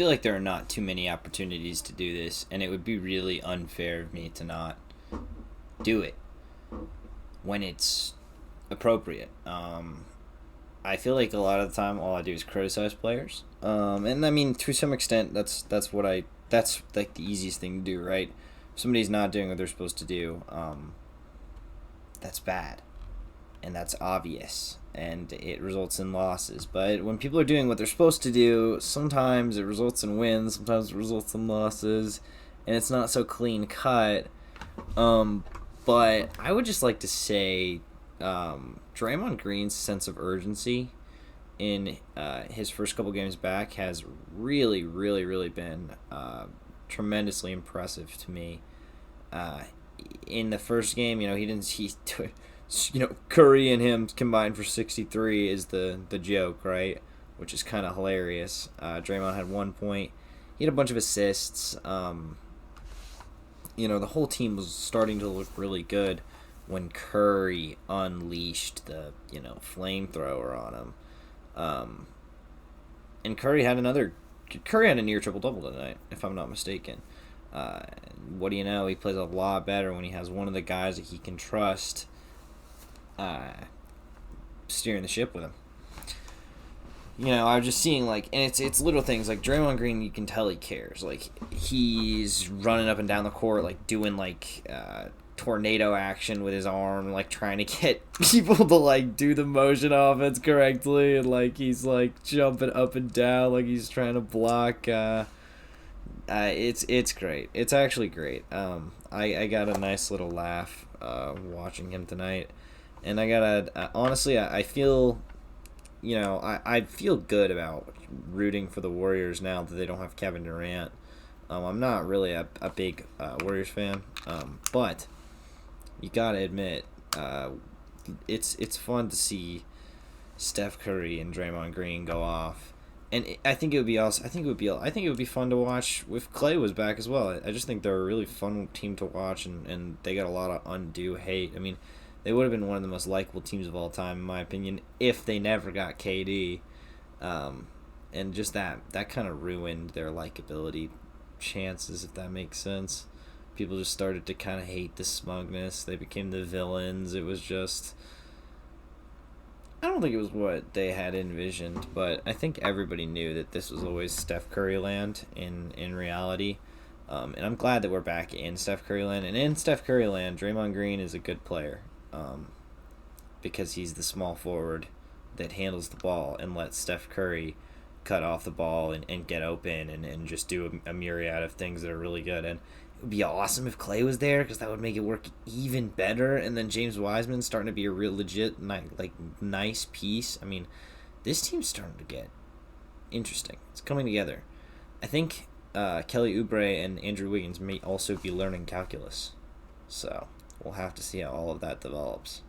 feel like there are not too many opportunities to do this, and it would be really unfair of me to not do it when it's appropriate. I feel like a lot of the time all I do is criticize players, and I mean to some extent that's like the easiest thing to do, right? If somebody's not doing what they're supposed to do, that's bad, and that's obvious, and it results in losses. But when people are doing what they're supposed to do, sometimes it results in wins, sometimes it results in losses, and it's not so clean cut. Um, but I would just like to say, Draymond Green's sense of urgency in his first couple games back has really, really, really been tremendously impressive to me. Uh, in the first game, Curry and him combined for 63 is the joke, right? Which is kind of hilarious. Draymond had 1 point. He had a bunch of assists. The whole team was starting to look really good when Curry unleashed the, flamethrower on him. And Curry had a near triple double tonight, if I'm not mistaken. Uh, what do you know? He plays a lot better when he has one of the guys that he can trust steering the ship with him. I was just seeing and it's little things like Draymond Green. You can tell he cares. Like he's running up and down the court, doing tornado action with his arm, trying to get people to do the motion offense correctly, and he's jumping up and down, he's trying to block. It's great. It's actually great. I got a nice little laugh watching him tonight, and I gotta honestly, I feel. I feel good about rooting for the Warriors now that they don't have Kevin Durant. I'm not really a big Warriors fan, but you gotta admit, it's fun to see Steph Curry and Draymond Green go off, and I think it would be also. I think it would be fun to watch if Clay was back as well. I just think they're a really fun team to watch, and they got a lot of undue hate. I mean, they would have been one of the most likable teams of all time, in my opinion, if they never got KD. And just that kind of ruined their likability chances, if that makes sense. People just started to kind of hate the smugness. They became the villains. It was just... I don't think it was what they had envisioned, but I think everybody knew that this was always Steph Curry land in reality. And I'm glad that we're back in Steph Curry land. And in Steph Curry land, Draymond Green is a good player. Because he's the small forward that handles the ball and lets Steph Curry cut off the ball and get open and just do a myriad of things that are really good. And it would be awesome if Clay was there because that would make it work even better. And then James Wiseman's starting to be a real legit, nice piece. I mean, this team's starting to get interesting. It's coming together. I think Kelly Oubre and Andrew Wiggins may also be learning calculus. So we'll have to see how all of that develops.